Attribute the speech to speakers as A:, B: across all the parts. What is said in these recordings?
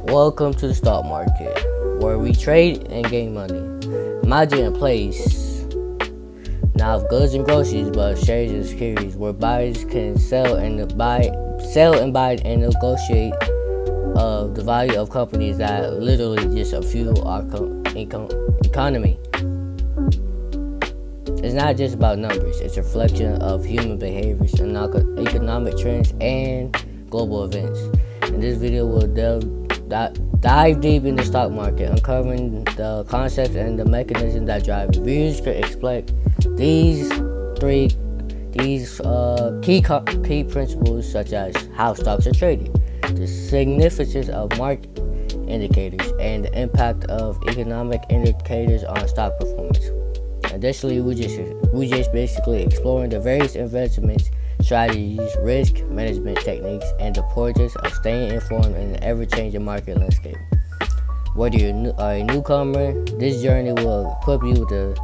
A: Welcome to the stock market, where we trade and gain money. Imagine a place not of goods and groceries, but of shares and securities, where buyers can sell and buy and negotiate the value of companies that literally just fuel our economy. It's not just about numbers; it's a reflection of human behaviors and economic trends and global events. In this video, we'll dive deep in the stock market, uncovering the concepts and the mechanisms that drive it. Viewers can expect these key principles, such as how stocks are traded, the significance of market indicators, and the impact of economic indicators on stock performance. Additionally, we just basically exploring the various investments strategies, risk management techniques, and the importance of staying informed in an ever-changing market landscape. Whether you are a newcomer, this journey will equip you with the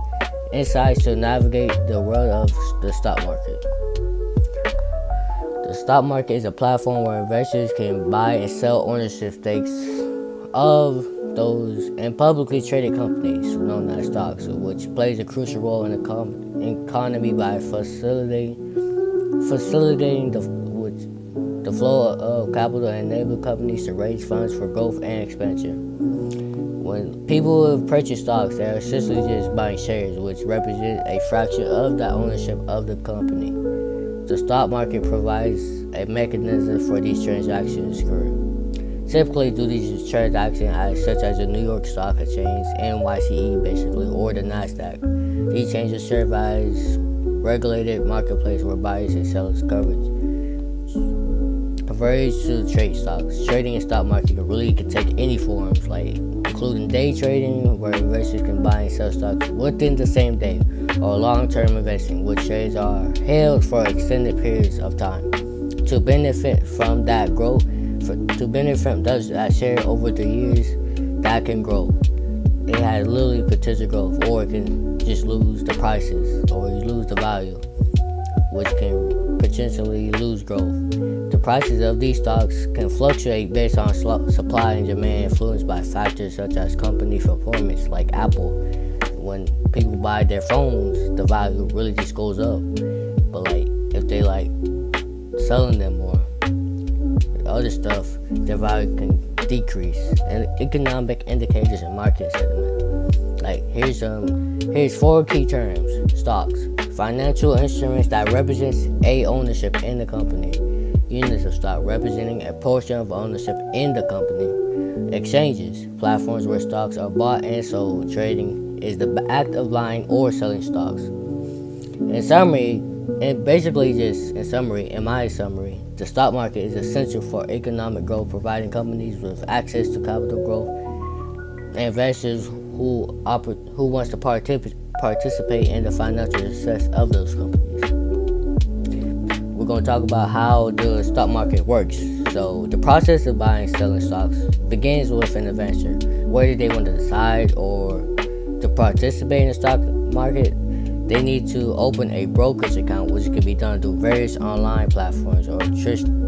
A: insights to navigate the world of the stock market. The stock market is a platform where investors can buy and sell ownership stakes of those in publicly traded companies known as stocks, which plays a crucial role in the economy by facilitating the flow of capital and enable companies to raise funds for growth and expansion. When people purchase stocks, they are essentially just buying shares, which represent a fraction of the ownership of the company. The stock market provides a mechanism for these transactions to occur. Typically, through these transactions, such as the New York Stock Exchange, NYSE basically, or the NASDAQ. These changes serve as regulated marketplace where buyers and sellers coverage converge to trade stocks. Trading in stock market can take any forms, like including day trading, where investors can buy and sell stocks within the same day, or long-term investing, which trades are held for extended periods of time. To benefit from that growth, that share over the years, that can grow. It has literally potential growth, or it can just lose the prices, or you lose the value, which can potentially lose growth. The prices of these stocks can fluctuate based on supply and demand, influenced by factors such as company performance, like Apple. When people buy their phones, the value really just goes up. But if they selling them more, other stuff, their value can decrease. And economic indicators and market sentiment. Here's 4 key terms: stocks, financial instruments that represents a ownership in the company; units of stock, representing a portion of ownership in the company; exchanges, platforms where stocks are bought and sold. Trading is the act of buying or selling stocks. In my summary, the stock market is essential for economic growth, providing companies with access to capital growth and investors who wants to participate in the financial success of those companies. We're going to talk about how the stock market works. So the process of buying and selling stocks begins with an investor. Whether they want to decide or to participate in the stock market, they need to open a brokerage account, which can be done through various online platforms or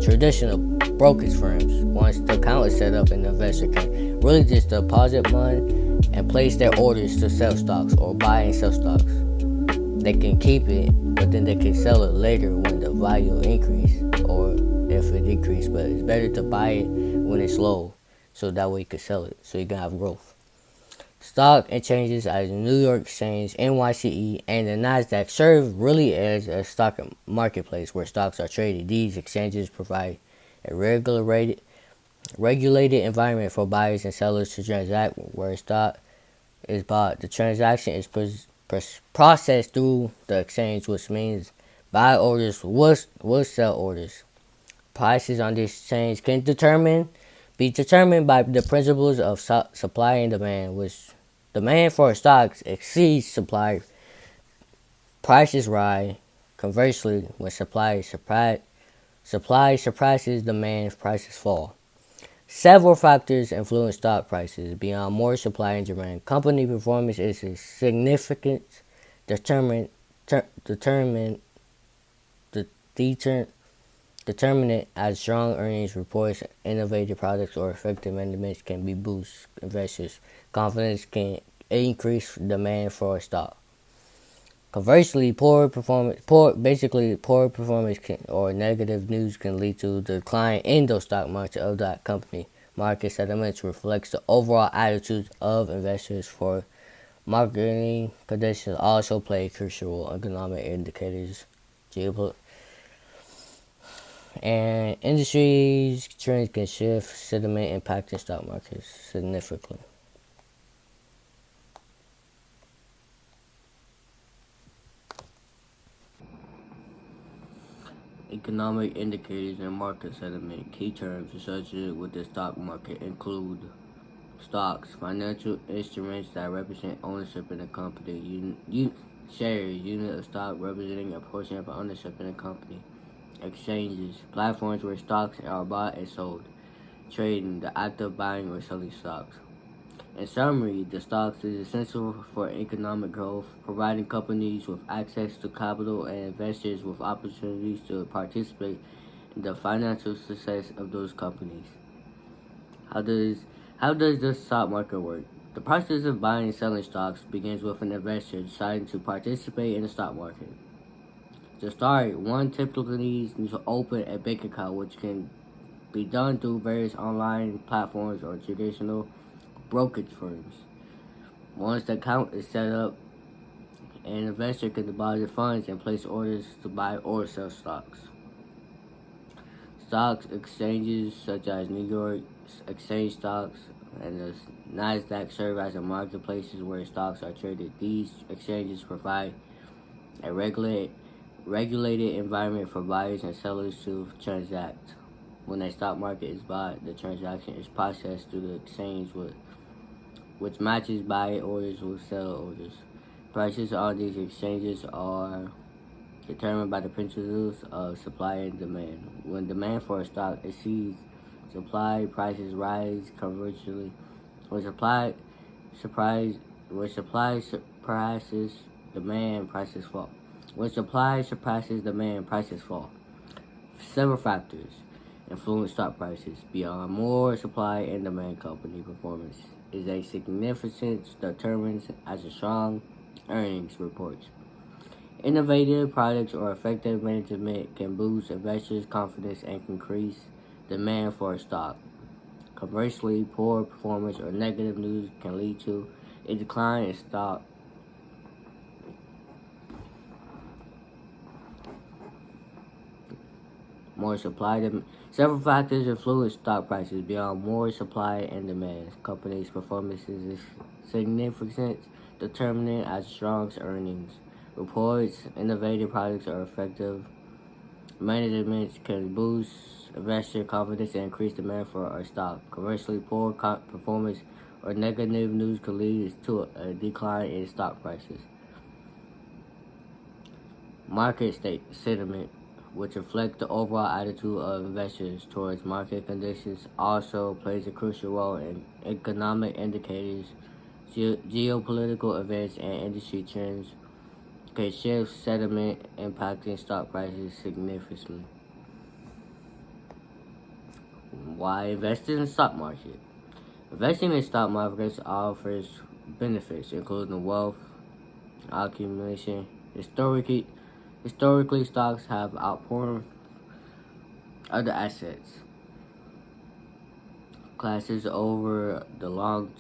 A: traditional brokerage firms. Once the account is set up, an investor can really just deposit money and place their orders to sell stocks or buy and sell stocks. They can keep it, but then they can sell it later when the value increase or if it decrease. But it's better to buy it when it's low, so that way you can sell it, so you can have growth. Stock exchanges as New York Exchange, NYSE, and the NASDAQ serve really as a stock marketplace where stocks are traded. These exchanges provide a regulated environment for buyers and sellers to transact. Where a stock is bought, the transaction is processed through the exchange, which means buy orders will sell orders. Prices on this exchange can be determined by the principles of supply and demand, which demand for stocks exceeds supply, prices rise. Conversely, when supply surpasses demand, prices fall. Several factors influence stock prices beyond more supply and demand. Company performance is a significant determinant Determinant as strong earnings reports, innovative products, or effective managements can be boost investors' confidence, can increase demand for a stock. Conversely, poor performance or negative news can lead to decline in the stock market of that company. Market sentiments reflects the overall attitude of investors. For marketing conditions also play a crucial role. Economic indicators, geopolitical and industries trends can shift sentiment, impacting stock markets significantly. Economic indicators and market sentiment. Key terms associated with the stock market include stocks, financial instruments that represent ownership in a company. Shares, unit of stock representing a portion of ownership in a company. Exchanges, platforms where stocks are bought and sold. Trading, the act of buying or selling stocks. In summary, the stocks is essential for economic growth, providing companies with access to capital and investors with opportunities to participate in the financial success of those companies. How does how does the stock market work? The process of buying and selling stocks begins with an investor deciding to participate in the stock market. To start, one typically needs to open a bank account, which can be done through various online platforms or traditional brokerage firms. Once the account is set up, an investor can deposit funds and place orders to buy or sell stocks. Stocks exchanges such as New York Exchange stocks and the NASDAQ serve as marketplaces where stocks are traded. These exchanges provide a regulated environment for buyers and sellers to transact. When a stock market is bought, the transaction is processed through the exchange, which matches buy orders with sell orders. Prices on these exchanges are determined by the principles of supply and demand. When demand for a stock exceeds supply, prices rise. Conversely, when supply surpasses demand, prices fall. When supply surpasses demand, prices fall. Several factors influence stock prices beyond more supply and demand. Company performance is a significance determined as a strong earnings reports. Innovative products or effective management can boost investors' confidence and increase demand for a stock. Conversely, poor performance or negative news can lead to a decline in stock. More supply demand. Several factors influence stock prices beyond more supply and demand. Companies' performance is significant determinant as strong earnings reports. Innovative products or effective management can boost investor confidence and increase demand for a stock. Conversely, poor performance or negative news can lead to a decline in stock prices. Market sentiment, which reflects the overall attitude of investors towards market conditions, also plays a crucial role in economic indicators. Geopolitical events and industry trends can shift sentiment, impacting stock prices significantly. Why invest in the stock market? Investing in stock markets offers benefits, including wealth accumulation. Historically, stocks have outperformed other assets classes over the long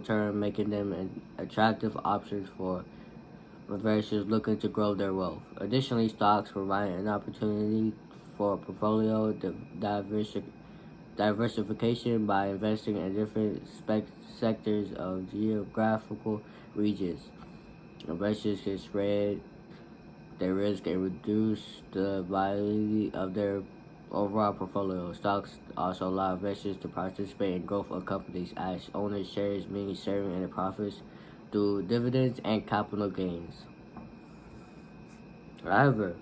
A: term, making them an attractive options for investors looking to grow their wealth. Additionally, stocks provide an opportunity for portfolio diversification by investing in different sectors of geographical regions. Investors can spread their risk and reduce the volatility of their overall portfolio. Stocks also allow investors to participate in growth of companies as owners shares, meaning sharing in the profits through dividends and capital gains. However,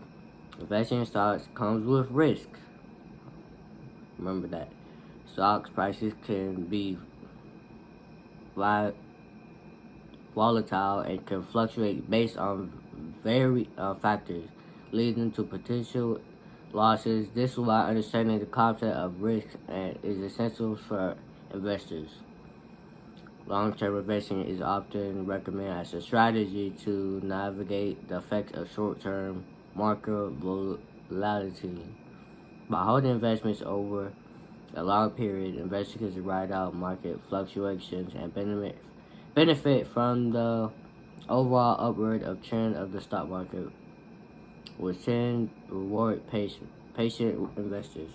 A: investing in stocks comes with risk. Remember that. Stocks prices can be volatile and can fluctuate based on factors, leading to potential losses. This is why understanding the concept of risk and is essential for investors. Long-term investing is often recommended as a strategy to navigate the effects of short-term market volatility. By holding investments over a long period, investors can ride out market fluctuations and benefit from the overall upward of trend of the stock market, which can reward patient investors.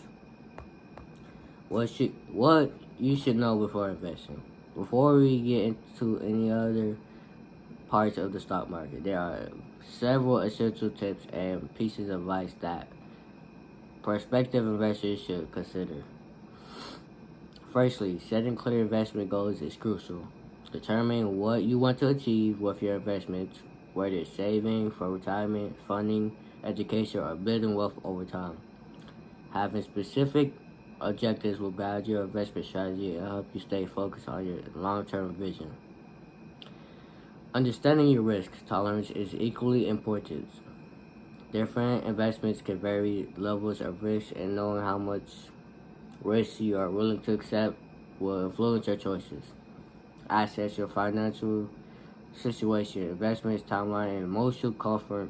A: What you should know before investing. Before we get into any other parts of the stock market, there are several essential tips and pieces of advice that prospective investors should consider. Firstly, setting clear investment goals is crucial. Determine what you want to achieve with your investments, whether it's saving for retirement, funding, education, or building wealth over time. Having specific objectives will guide your investment strategy and help you stay focused on your long-term vision. Understanding your risk tolerance is equally important. Different investments can vary levels of risk, and knowing how much risk you are willing to accept will influence your choices. Assess your financial situation, investments, timeline, and emotional comfort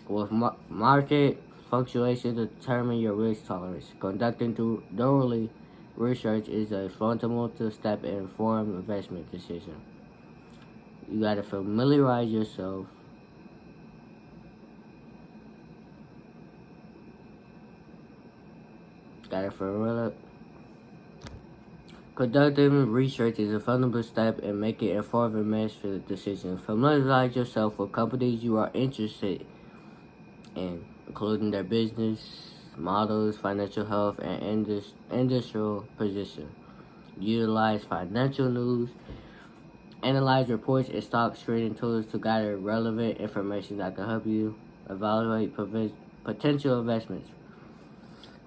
A: with market fluctuations determine your risk tolerance. Conducting thoroughly research is a fundamental step in informed investment decision. You gotta familiarize yourself Conducting research is a fundamental step in making informed investment decisions. Familiarize yourself with companies you are interested in, including their business models, financial health, and industrial position. Utilize financial news, analyze reports, and stock screening tools to gather relevant information that can help you evaluate potential investments.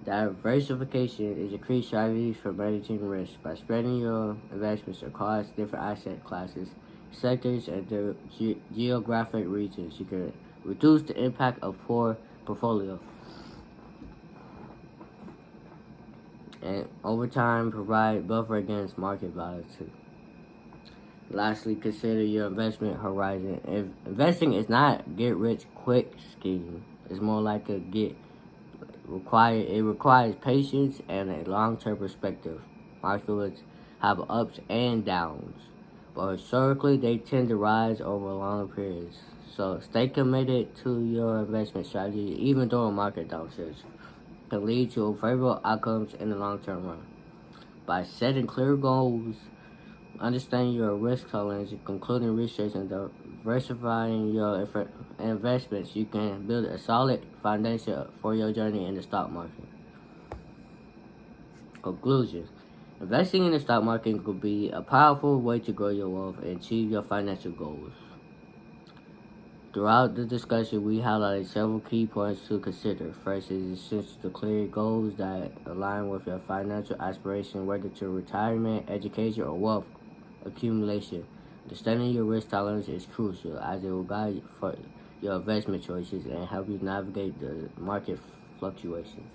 A: Diversification is a key strategy for managing risk. By spreading your investments across different asset classes, sectors, and geographic regions, you can reduce the impact of poor portfolio and over time provide buffer against market volatility. Lastly, consider your investment horizon. Investing is not a get-rich-quick scheme. It's more like it requires patience and a long-term perspective. Markets have ups and downs, but historically they tend to rise over long periods. So stay committed to your investment strategy even during market downturns. Can lead to favorable outcomes in the long-term run. By setting clear goals, understanding your risk tolerance, concluding research, and diversifying your investments, you can build a solid foundation for your journey in the stock market. Conclusion. Investing in the stock market could be a powerful way to grow your wealth and achieve your financial goals. Throughout the discussion, we highlighted several key points to consider. First, it is essential to clear goals that align with your financial aspirations, whether to retirement, education, or wealth accumulation. Understanding your risk tolerance is crucial as it will guide for your investment choices and help you navigate the market fluctuations.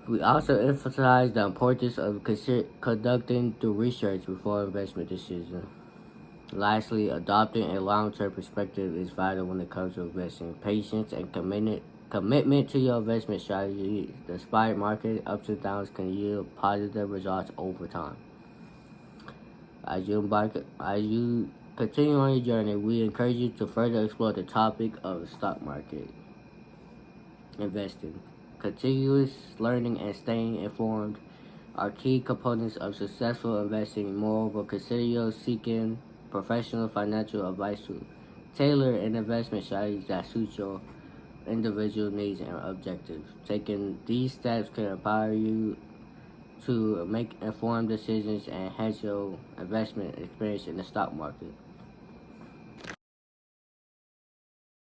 A: We also emphasize the importance of conducting the research before investment decisions. Lastly, adopting a long-term perspective is vital when it comes to investing. Patience and commitment to your investment strategy, despite market ups and downs, can yield positive results over time. As you continue on your journey, we encourage you to further explore the topic of the stock market investing. Continuous learning and staying informed are key components of successful investing. Moreover, consider seeking professional financial advice to tailor an investment strategy that suits your individual needs and objectives. Taking these steps can empower you to make informed decisions and enhance your investment experience in the stock market.